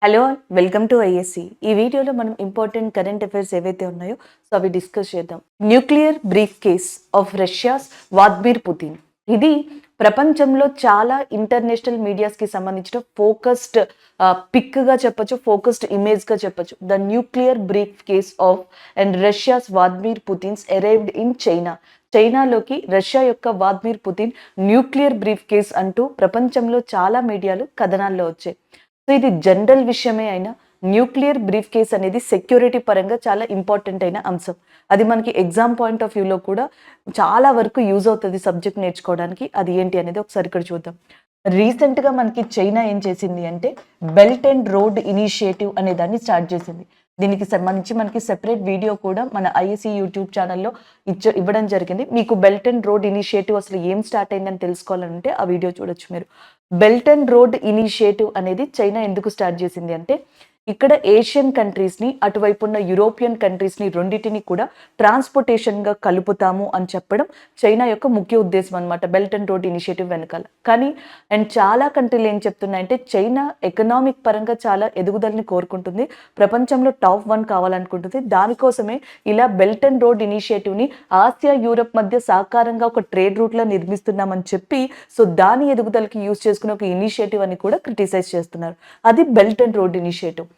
Hello welcome to ISC. ఈ వీడియోలో మనం ఇంపార్టెంట్ కరెంట్ అఫైర్స్ ఏవైతే ఉన్నాయో అవి డిస్కస్ చేద్దాం. Nuclear briefcase of Russia's Vladimir Putin. ఇది ప్రపంచంలో చాలా ఇంటర్నేషనల్ మీడియాస్కి సంబంధించిన ఫోకస్డ్ పిక్గా చెప్పొచ్చు, ఫోకస్డ్ ఇమేజ్గా చెప్పొచ్చు. The nuclear briefcase of and Russia's Vladimir Putin's arrived in China. చైనాలోకి రష్యా యొక్క Vladimir Putin nuclear briefcase అంటూ ప్రపంచంలో చాలా మీడియాలు కథనాల్లో వచ్చాయి. సో ఇది జనరల్ విషయమే అయినా న్యూక్లియర్ బ్రీఫ్ కేస్ అనేది సెక్యూరిటీ పరంగా చాలా ఇంపార్టెంట్ అయిన అంశం. అది మనకి ఎగ్జామ్ పాయింట్ ఆఫ్ వ్యూలో కూడా చాలా వరకు యూజ్ అవుతుంది సబ్జెక్ట్ నేర్చుకోవడానికి. అది ఏంటి అనేది ఒకసారి ఇక్కడ చూద్దాం. రీసెంట్గా మనకి చైనా ఏం చేసింది అంటే బెల్ట్ అండ్ రోడ్ ఇనిషియేటివ్ అనే దాన్ని స్టార్ట్ చేసింది. దీనికి సంబంధించి మనకి సెపరేట్ వీడియో కూడా మన ఐఎస్సి యూట్యూబ్ ఛానల్లో ఇవ్వడం జరిగింది. మీకు బెల్ట్ అండ్ రోడ్ ఇనిషియేటివ్ అసలు ఏం స్టార్ట్ అయిందని తెలుసుకోవాలంటే ఆ వీడియో చూడొచ్చు మీరు. బెల్ట్ అండ్ రోడ్ ఇనిషియేటివ్ అనేది చైనా ఎందుకు స్టార్ట్ చేసింది అంటే ఇక్కడ ఏషియన్ కంట్రీస్ని అటువైపు ఉన్న యూరోపియన్ కంట్రీస్ని రెండింటిని కూడా ట్రాన్స్పోర్టేషన్గా కలుపుతాము అని చెప్పడం చైనా యొక్క ముఖ్య ఉద్దేశం అనమాట బెల్ట్ అండ్ రోడ్ ఇనిషియేటివ్ వెనకాల. కానీ చాలా కంట్రీలు ఏం చెప్తున్నాయంటే చైనా ఎకనామిక్ పరంగా చాలా ఎదుగుదలని కోరుకుంటుంది, ప్రపంచంలో టాప్ 1 కావాలనుకుంటుంది. దానికోసమే ఇలా బెల్ట్ అండ్ రోడ్ ఇనిషియేటివ్ని ఆసియా యూరప్ మధ్య సహకారంగా ఒక ట్రేడ్ రూట్లో నిర్మిస్తున్నామని చెప్పి సో దాని ఎదుగుదలకి యూజ్ చేసుకునే ఒక ఇనిషియేటివ్ అని కూడా క్రిటిసైజ్ చేస్తున్నారు. అది బెల్ట్ అండ్ రోడ్ ఇనిషియేటివ్.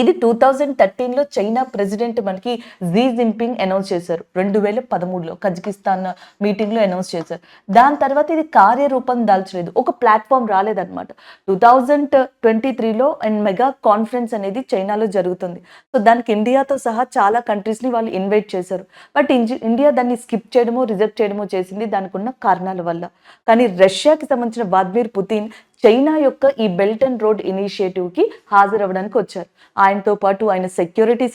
ఇది 2013లో చైనా ప్రెసిడెంట్ మనకి జీ జిన్పింగ్ అనౌన్స్ చేశారు. 2013లో కజకిస్తాన్ మీటింగ్లో అనౌన్స్ చేశారు. దాని తర్వాత ఇది కార్యరూపం దాల్చలేదు, ఒక ప్లాట్ఫామ్ రాలేదన్నమాట. 2023లో అండ్ మెగా కాన్ఫరెన్స్ అనేది చైనాలో జరుగుతుంది. సో దానికి ఇండియాతో సహా చాలా కంట్రీస్ని వాళ్ళు ఇన్వైట్ చేశారు. బట్ ఇండియా దాన్ని స్కిప్ చేయడమో రిజెక్ట్ చేయడమో చేసింది దానికి ఉన్న కారణాల వల్ల. కానీ రష్యాకి సంబంధించిన వ్లాదిమిర్ పుతిన్ చైనా యొక్క ఈ బెల్ట్ అండ్ రోడ్ ఇనిషియేటివ్కి హాజరవ్వడానికి వచ్చారు. ఆయనతో పాటు ఆయన సెక్యూరిటీ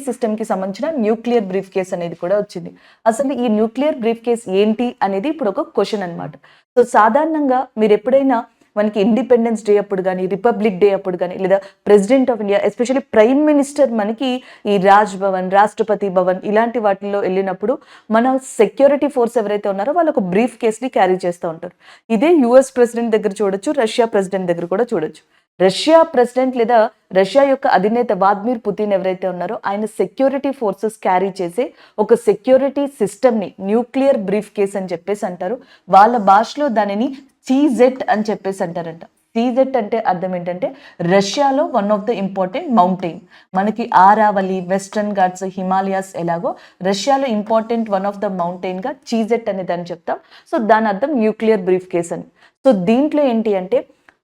సిస్టమ్కి సంబంధించిన న్యూక్లియర్ బ్రీఫ్ కేస్ అనేది కూడా వచ్చింది. అసలు ఈ న్యూక్లియర్ బ్రీఫ్ కేస్ ఏంటి అనేది ఇప్పుడు ఒక క్వశ్చన్ అనమాట. సో సాధారణంగా మీరు ఎప్పుడైనా మనకి ఇండిపెండెన్స్ డే అప్పుడు కానీ, రిపబ్లిక్ డే అప్పుడు కానీ, లేదా president of India especially prime minister మనకి ఈ రాజ్ భవన్, రాష్ట్రపతి భవన్ ఇలాంటి వాటిల్లో వెళ్ళినప్పుడు మన సెక్యూరిటీ ఫోర్స్ ఎవరైతే ఉన్నారో వాళ్ళు ఒక బ్రీఫ్ కేస్ని క్యారీ చేస్తూ ఉంటారు. ఇదే యుఎస్ ప్రెసిడెంట్ దగ్గర చూడొచ్చు, రష్యా ప్రెసిడెంట్ దగ్గర కూడా చూడొచ్చు. రష్యా ప్రెసిడెంట్ లేదా రష్యా యొక్క అధినేత వ్లాదిమిర్ పుతిన్ ఎవరైతే ఉన్నారో ఆయన సెక్యూరిటీ ఫోర్సెస్ క్యారీ చేసే ఒక సెక్యూరిటీ సిస్టమ్ని న్యూక్లియర్ బ్రీఫ్ కేస్ అని చెప్పేసి అంటారు. వాళ్ళ భాషలో దానిని సీజెట్ అని చెప్పేసి అంటారంట. సీజెట్ అంటే అర్థం ఏంటంటే రష్యాలో one of the important mountain. మనకి ఆరావళి, వెస్టర్న్ ఘాట్స్, హిమాలయాస్ ఎలాగో రష్యాలో ఇంపార్టెంట్ వన్ ఆఫ్ ద మౌంటైన్గా చీజెట్ అనే దాన్ని చెప్తాం. సో దాని అర్థం న్యూక్లియర్ బ్రీఫ్ కేస్ అని. సో దీంట్లో ఏంటి అంటే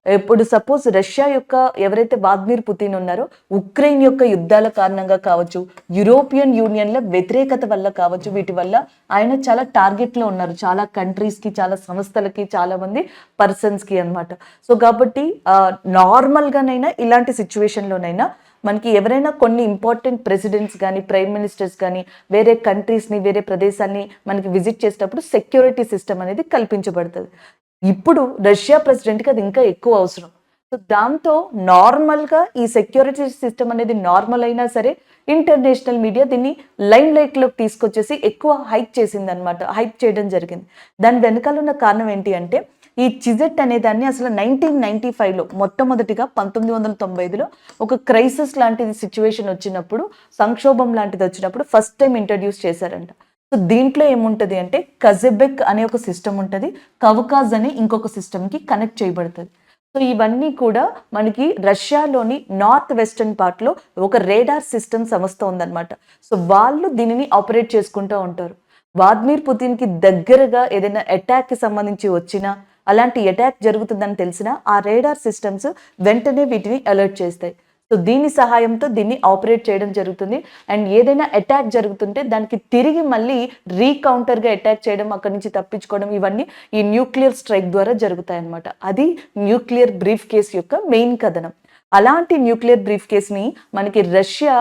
ఇప్పుడు సపోజ్ రష్యా యొక్క ఎవరైతే వ్లాదిమిర్ పుతిన్ ఉన్నారో ఉక్రెయిన్ యొక్క యుద్ధాల కారణంగా కావచ్చు, యూరోపియన్ యూనియన్ల వ్యతిరేకత వల్ల కావచ్చు, వీటి వల్ల ఆయన చాలా టార్గెట్లో ఉన్నారు. చాలా కంట్రీస్కి, చాలా సంస్థలకి, చాలా మంది పర్సన్స్కి అనమాట. సో కాబట్టి నార్మల్గానైనా ఇలాంటి సిచ్యువేషన్లోనైనా మనకి ఎవరైనా కొన్ని ఇంపార్టెంట్ ప్రెసిడెంట్స్ కానీ, ప్రైమ్ మినిస్టర్స్ కానీ వేరే కంట్రీస్ని, వేరే ప్రదేశాన్ని మనకి విజిట్ చేసేటప్పుడు సెక్యూరిటీ సిస్టమ్ అనేది కల్పించబడుతుంది. ఇప్పుడు రష్యా ప్రెసిడెంట్కి అది ఇంకా ఎక్కువ అవసరం. సో దాంతో నార్మల్గా ఈ సెక్యూరిటీ సిస్టమ్ అనేది నార్మల్ అయినా సరే ఇంటర్నేషనల్ మీడియా దీన్ని లైమ్ లైట్లోకి తీసుకొచ్చేసి ఎక్కువ హైప్ చేసింది అనమాట, హైప్ చేయడం జరిగింది. దాని వెనకాల ఉన్న కారణం ఏంటి అంటే ఈ చిజెట్ అనే దాన్ని అసలు 1995లో మొట్టమొదటిగా 1995లో ఒక క్రైసిస్ లాంటిది సిచ్యువేషన్ వచ్చినప్పుడు, సంక్షోభం లాంటిది వచ్చినప్పుడు ఫస్ట్ టైం ఇంట్రడ్యూస్ చేశారంట. సో దీంట్లో ఏముంటుంది అంటే కజెబెక్ అనే ఒక సిస్టమ్ ఉంటుంది, కవకాజ్ అనే ఇంకొక సిస్టమ్కి కనెక్ట్ చేయబడుతుంది. సో ఇవన్నీ కూడా మనకి రష్యాలోని నార్త్ వెస్టర్న్ పార్ట్లో ఒక రేడార్ సిస్టమ్ సంస్థ ఉందన్నమాట. సో వాళ్ళు దీనిని ఆపరేట్ చేసుకుంటూ ఉంటారు. వ్లాదిమిర్ పుతిన్కి దగ్గరగా ఏదైనా అటాక్కి సంబంధించి వచ్చినా, అలాంటి అటాక్ జరుగుతుందని తెలిసినా ఆ రేడార్ సిస్టమ్స్ వెంటనే వీటిని అలర్ట్ చేస్తాయి. సో దీని సహాయంతో దీన్ని ఆపరేట్ చేయడం జరుగుతుంది. అండ్ ఏదైనా అటాక్ జరుగుతుంటే దానికి తిరిగి మళ్ళీ రీకౌంటర్గా అటాక్ చేయడం, అక్కడి నుంచి తప్పించుకోవడం, ఇవన్నీ ఈ న్యూక్లియర్ స్ట్రైక్ ద్వారా జరుగుతాయి అన్నమాట. అది న్యూక్లియర్ బ్రీఫ్ కేస్ యొక్క మెయిన్ కథనం. అలాంటి న్యూక్లియర్ బ్రీఫ్ కేస్ని మనకి రష్యా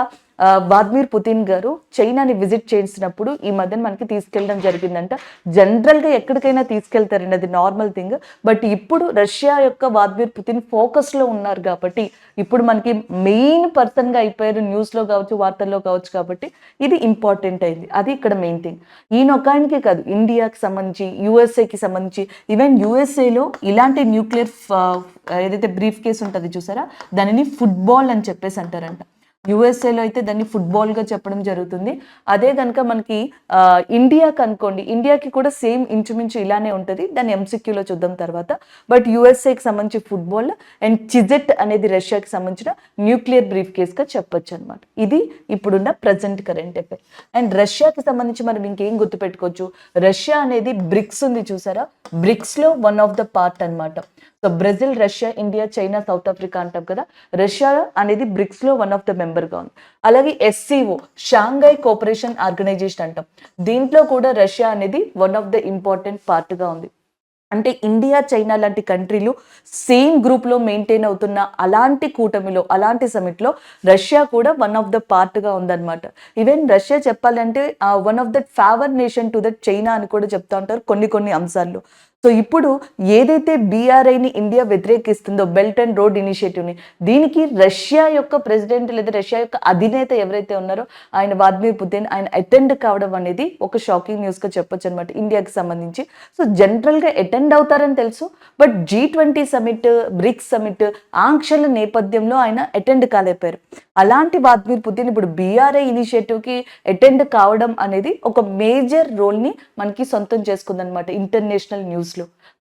వ్లాదిమిర్ పుతిన్ గారు చైనాని విజిట్ చేసినప్పుడు ఈ మధ్యన మనకి తీసుకెళ్ళడం జరిగిందంట. జనరల్గా ఎక్కడికైనా తీసుకెళ్తారండి, అది నార్మల్ థింగ్. బట్ ఇప్పుడు రష్యా యొక్క వ్లాదిమిర్ పుతిన్ ఫోకస్లో ఉన్నారు కాబట్టి ఇప్పుడు మనకి మెయిన్ పర్సన్గా అయిపోయారు, న్యూస్లో కావచ్చు వార్తల్లో కావచ్చు, కాబట్టి ఇది ఇంపార్టెంట్ అయింది. అది ఇక్కడ మెయిన్ థింగ్. ఈయన ఒక ఆయనకే కాదు, ఇండియాకి సంబంధించి యుఎస్ఏకి సంబంధించి ఈవెన్ యుఎస్ఏలో ఇలాంటి న్యూక్లియర్ ఏదైతే బ్రీఫ్ కేసు ఉంటుంది చూసారా, దానిని ఫుట్బాల్ అని చెప్పేసి అంటారంట. యుఎస్ఏలో అయితే దాన్ని ఫుట్బాల్గా చెప్పడం జరుగుతుంది. అదే కనుక మనకి ఇండియాకి అనుకోండి, ఇండియాకి కూడా సేమ్ ఇంచుమించు ఇలానే ఉంటుంది, దాన్ని ఎంసిక్యూలో చూద్దాం తర్వాత. బట్ యుఎస్ఏకి సంబంధించి ఫుట్బాల్ అండ్ చిజెట్ అనేది రష్యాకి సంబంధించిన న్యూక్లియర్ బ్రీఫ్ కేస్గా చెప్పొచ్చు అనమాట. ఇది ఇప్పుడున్న ప్రజెంట్ కరెంట్ అఫైర్. అండ్ రష్యాకి సంబంధించి మనం ఇంకేం గుర్తుపెట్టుకోవచ్చు, రష్యా అనేది బ్రిక్స్ ఉంది చూసారా, బ్రిక్స్లో వన్ ఆఫ్ ద పార్ట్ అనమాట. So Brazil, Russia, India, China, South Africa అంటాం కదా, రష్యా అనేది బ్రిక్స్లో వన్ ఆఫ్ ద మెంబర్గా ఉంది. అలాగే ఎస్సీఓ, షాంఘై కోఆపరేషన్ ఆర్గనైజేషన్ అంటాం, దీంట్లో కూడా రష్యా అనేది వన్ ఆఫ్ ద ఇంపార్టెంట్ పార్ట్గా ఉంది. అంటే ఇండియా, చైనా లాంటి కంట్రీలు సేమ్ గ్రూప్లో మెయింటైన్ అవుతున్న అలాంటి కూటమిలో, అలాంటి సమిట్లో రష్యా కూడా వన్ ఆఫ్ ద పార్ట్గా ఉందన్నమాట. ఈవెన్ రష్యా చెప్పాలంటే one of the favour nation to that China అని కూడా చెప్తా ఉంటారు కొన్ని అంశాల్లో. సో ఇప్పుడు ఏదైతే బీఆర్ఐని ఇండియా వ్యతిరేకిస్తుందో, బెల్ట్ అండ్ రోడ్ ఇనిషియేటివ్ని, దీనికి రష్యా యొక్క ప్రెసిడెంట్ లేదా రష్యా యొక్క అధినేత ఎవరైతే ఉన్నారో ఆయన వ్లాదిమిర్ పుతిన్, ఆయన అటెండ్ కావడం అనేది ఒక షాకింగ్ న్యూస్గా చెప్పొచ్చు అనమాట ఇండియాకి సంబంధించి. సో జనరల్గా అటెండ్ అవుతారని తెలుసు, but G20 summit, bricks summit ఆంక్షల నేపథ్యంలో ఆయన అటెండ్ కాలేపారు. అలాంటి వ్లాదిమిర్ పుతిన్ ఇప్పుడు బీఆర్ఐ ఇనిషియేటివ్కి అటెండ్ కావడం అనేది ఒక మేజర్ రోల్ని మనకి సొంతం చేసుకుందనమాట ఇంటర్నేషనల్ న్యూస్లో.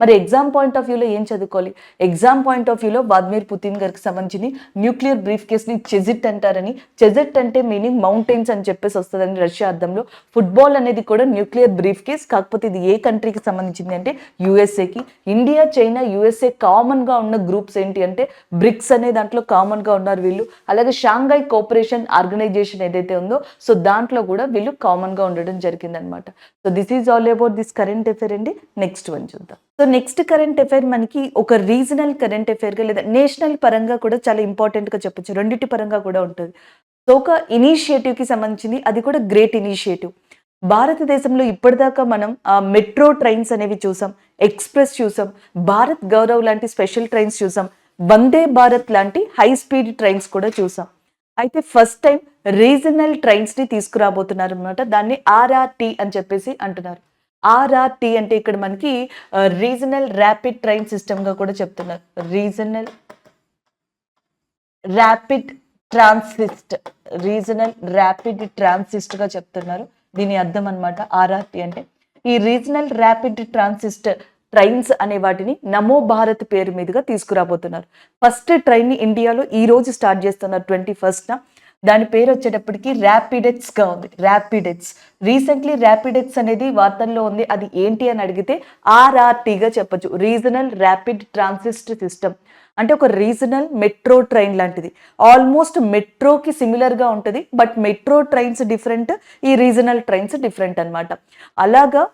మరి ఎగ్జామ్ పాయింట్ ఆఫ్ వ్యూలో ఏం చదువుకోవాలి? ఎగ్జామ్ పాయింట్ ఆఫ్ వ్యూలో వ్లాదిమిర్ పుతిన్ గారికి సంబంధించి న్యూక్లియర్ బ్రీఫ్ కేస్ని చెజిట్ అంటారని, చెజిట్ అంటే మీనింగ్ మౌంటైన్స్ అని చెప్పేసి వస్తుందని రష్యా అర్థంలో. ఫుట్బాల్ అనేది కూడా న్యూక్లియర్ బ్రీఫ్ కేస్, కాకపోతే ఇది ఏ కంట్రీకి సంబంధించింది అంటే యుఎస్ఏకి. ఇండియా, చైనా, యుఎస్ఏ కామన్గా ఉన్న గ్రూప్స్ ఏంటి అంటే బ్రిక్స్ అనే దాంట్లో కామన్గా ఉన్నారు వీళ్ళు. అలాగే షాంఘై కోఆపరేషన్ ఆర్గనైజేషన్ ఏదైతే ఉందో, సో దాంట్లో కూడా వీళ్ళు కామన్గా ఉండడం జరిగిందనమాట. So this is all about this current affair అండి. నెక్స్ట్ వన్ చూద్దాం. సో నెక్స్ట్ కరెంట్ అఫైర్ మనకి ఒక రీజనల్ కరెంట్ అఫైర్గా లేదా నేషనల్ పరంగా కూడా చాలా ఇంపార్టెంట్గా చెప్పొచ్చు, రెండింటి పరంగా కూడా ఉంటుంది. సో ఒక ఇనిషియేటివ్కి సంబంధించింది, అది కూడా గ్రేట్ ఇనిషియేటివ్. భారతదేశంలో ఇప్పటిదాకా మనం మెట్రో ట్రైన్స్ అనేవి చూసాం, ఎక్స్ప్రెస్ చూసాం, భారత్ గౌరవ్ లాంటి స్పెషల్ ట్రైన్స్ చూసాం, వందే భారత్ లాంటి హై స్పీడ్ ట్రైన్స్ కూడా చూసాం. అయితే ఫస్ట్ టైం రీజనల్ ట్రైన్స్ని తీసుకురాబోతున్నారు అనమాట. దాన్ని RRT అని చెప్పేసి అంటున్నారు. RRT అంటే ఇక్కడ మనకి రీజనల్ ర్యాపిడ్ ట్రైన్ సిస్టమ్గా కూడా చెప్తున్నారు. Regional rapid transit, regional rapid ట్రాన్సిస్ట్గా చెప్తున్నారు. దీని అర్థం అనమాట RRT అంటే. ఈ రీజనల్ ర్యాపిడ్ ట్రాన్సిస్ట్ ట్రైన్స్ అనే వాటిని నమో భారత్ పేరు మీదుగా తీసుకురాబోతున్నారు. ఫస్ట్ ట్రైన్ని ఇండియాలో ఈ రోజు స్టార్ట్ చేస్తున్నారు 21న. దాని పేరు వచ్చేటప్పటికి ర్యాపిడెక్స్గా ఉంది. ర్యాపిడెక్స్ రీసెంట్లీ ర్యాపిడెక్స్ అనేది వార్తల్లో ఉంది. అది ఏంటి అని అడిగితే RRTగా చెప్పొచ్చు, రీజనల్ ర్యాపిడ్ ట్రాన్సిస్ట్ సిస్టమ్. అంటే ఒక రీజనల్ మెట్రో ట్రైన్ లాంటిది, ఆల్మోస్ట్ మెట్రోకి సిమిలర్గా ఉంటుంది, బట్ మెట్రో ట్రైన్స్ డిఫరెంట్, ఈ రీజనల్ ట్రైన్స్ డిఫరెంట్ అనమాట. అలాగా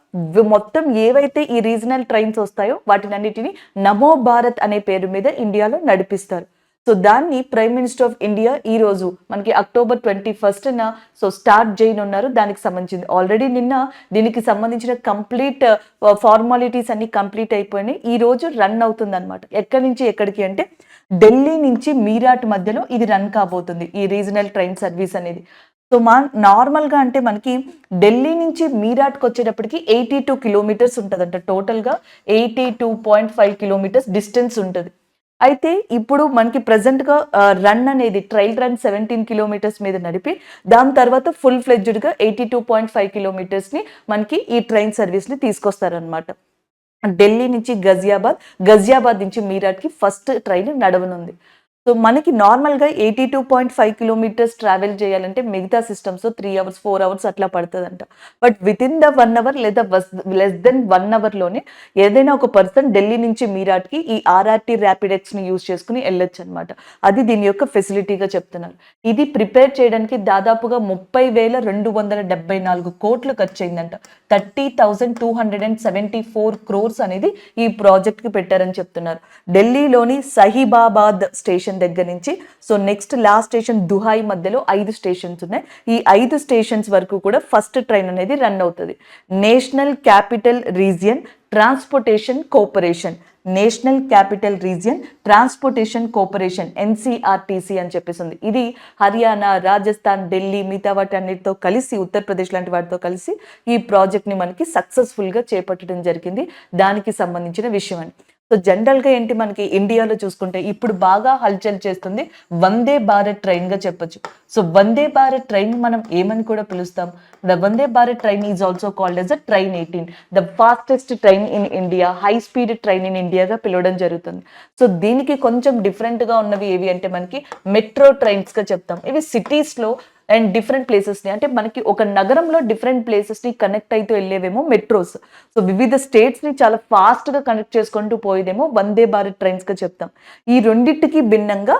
మొత్తం ఏవైతే ఈ రీజనల్ ట్రైన్స్ వస్తాయో వాటినన్నిటిని నమో భారత్ అనే పేరు మీద ఇండియాలో నడిపిస్తారు. సో దాన్ని ప్రైమ్ మినిస్టర్ ఆఫ్ ఇండియా ఈ రోజు మనకి October 21న సో స్టార్ట్ చేయనున్నారు. దానికి సంబంధించింది ఆల్రెడీ నిన్న దీనికి సంబంధించిన కంప్లీట్ ఫార్మాలిటీస్ అన్ని కంప్లీట్ అయిపోయినాయి. ఈ రోజు రన్ అవుతుంది అనమాట. ఎక్కడి నుంచి ఎక్కడికి అంటే ఢిల్లీ నుంచి మీరాట్ మధ్యలో ఇది రన్ కాబోతుంది ఈ రీజనల్ ట్రైన్ సర్వీస్ అనేది. సో నార్మల్గా అంటే మనకి ఢిల్లీ నుంచి మీరాట్కి వచ్చేటప్పటికి 82 కిలోమీటర్స్ ఉంటుందంట. టోటల్గా 82.5 కిలోమీటర్స్ డిస్టెన్స్ ఉంటుంది. అయితే ఇప్పుడు మనకి ప్రజెంట్గా రన్ అనేది ట్రయల్ రన్ 17 కిలోమీటర్స్ మీద నడిపి దాని తర్వాత ఫుల్ ఫ్లెడ్జ్డ్గా 82.5 కిలోమీటర్స్ని మనకి ఈ ట్రైన్ సర్వీస్ని తీసుకొస్తారనమాట. ఢిల్లీ నుంచి గజియాబాద్ నుంచి మీరాట్కి ఫస్ట్ ట్రైన్ నడవనుంది. సో మనకి నార్మల్గా 82.5 కిలోమీటర్స్ ట్రావెల్ చేయాలంటే మిగతా సిస్టమ్స్ 3 hours 4 hours అట్లా పడుతుందంట. But with in the 1 hour లేదా లెస్ దెన్ 1 hourలోనే ఏదైనా ఒక పర్సన్ ఢిల్లీ నుంచి మీరాట్కి ఈ RRT ర్యాపిడెక్స్ని యూజ్ చేసుకుని వెళ్ళొచ్చు అనమాట. అది దీని యొక్క ఫెసిలిటీగా చెప్తున్నారు. ఇది ప్రిపేర్ చేయడానికి దాదాపుగా 30,274 కోట్లు ఖర్చు అయిందంట. 30,274 crores అనేది ఈ ప్రాజెక్ట్కి పెట్టారని చెప్తున్నారు. ఢిల్లీలోని సహిబాబాద్ స్టేషన్ స్టేషన్ దగ్గర నుంచి సో నెక్స్ట్ లాస్ట్ స్టేషన్ దుహాయ్ మధ్యలో 5 స్టేషన్స్ ఉన్నాయి. ఈ 5 స్టేషన్స్ వరకు కూడా ఫస్ట్ ట్రైన్ అనేది రన్ అవుతుంది. National capital region transportation cooperation, national capital region transportation cooperation NCRTC అని చెప్పేసింది. ఇది హర్యానా, రాజస్థాన్, ఢిల్లీ, మిగతా వాటి అన్నిటితో కలిసి, ఉత్తరప్రదేశ్ లాంటి వాటితో కలిసి ఈ ప్రాజెక్ట్ని మనకి సక్సెస్ఫుల్గా చేపట్టడం జరిగింది. దానికి సంబంధించిన విషయం అని. సో జనరల్గా ఏంటి, మనకి ఇండియాలో చూసుకుంటే ఇప్పుడు బాగా హల్చల్ చేస్తుంది వందే భారత్ ట్రైన్గా చెప్పొచ్చు. సో వందే భారత్ ట్రైన్ మనం ఏమని కూడా పిలుస్తాం, the Vande Bharat train is also called as a train 18, the fastest train in India, high speed train in ఇండియాగా పిలవడం జరుగుతుంది. సో దీనికి కొంచెం డిఫరెంట్గా ఉన్నవి ఏవి అంటే మనకి మెట్రో ట్రైన్స్గా చెప్తాం. ఇవి సిటీస్లో అండ్ డిఫరెంట్ ప్లేసెస్ని, అంటే మనకి ఒక నగరంలో డిఫరెంట్ ప్లేసెస్ని కనెక్ట్ అయితే వెళ్ళేవేమో మెట్రోస్. సో వివిధ స్టేట్స్ని చాలా ఫాస్ట్గా కనెక్ట్ చేసుకుంటూ పోయేదేమో వందే భారత్ ట్రైన్స్గా చెప్తాం. ఈ రెండింటికి భిన్నంగా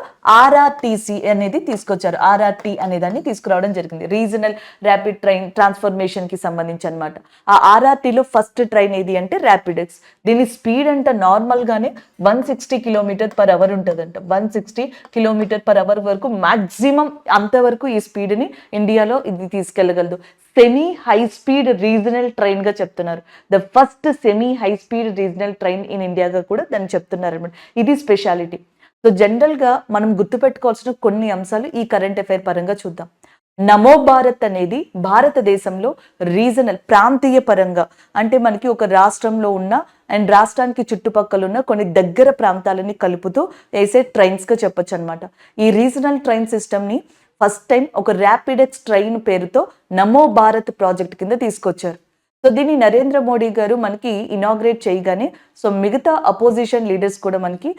RRTC అనేది తీసుకొచ్చారు. RRT అనేదాన్ని తీసుకురావడం జరిగింది, రీజనల్ ర్యాపిడ్ ట్రైన్ ట్రాన్స్ఫర్మేషన్కి సంబంధించి అనమాట. ఆ RRTలో ఫస్ట్ ట్రైన్ ఏది అంటే ర్యాపిడెక్స్. దీని స్పీడ్ అంట నార్మల్గానే 160 km/h ఉంటుందంట. 160 km/h వరకు మ్యాక్సిమం అంతవరకు ఈ స్పీడ్ ఇండియాలో ఇది తీసుకెళ్లగలదు. Semi high speed regional train గా చెప్తున్నారు. The first semi high speed regional train in ఇండియాగా కూడా దాన్ని చెప్తున్నారు అనమాట. ఇది స్పెషాలిటీ. సో జనరల్ గా మనం గుర్తుపెట్టుకోవాల్సిన కొన్ని అంశాలు ఈ కరెంట్ అఫైర్ పరంగా చూద్దాం. నమో భారత్ అనేది భారతదేశంలో రీజనల్ ప్రాంతీయ పరంగా, అంటే మనకి ఒక రాష్ట్రంలో ఉన్న అండ్ రాష్ట్రానికి చుట్టుపక్కల ఉన్న కొన్ని దగ్గర ప్రాంతాలని కలుపుతూ వేసే ట్రైన్స్గా చెప్పొచ్చు అనమాట. ఈ రీజనల్ ట్రైన్ సిస్టమ్ని ఫస్ట్ టైం ఒక ర్యాపిడెక్స్ ట్రైన్ పేరుతో నమో భారత్ ప్రాజెక్ట్ కింద తీసుకొచ్చారు. సో దీన్ని నరేంద్ర మోడీ గారు మనకి ఇనాగ్రేట్ చేయగానే సో మిగతా అపోజిషన్ లీడర్స్ కూడా మనకి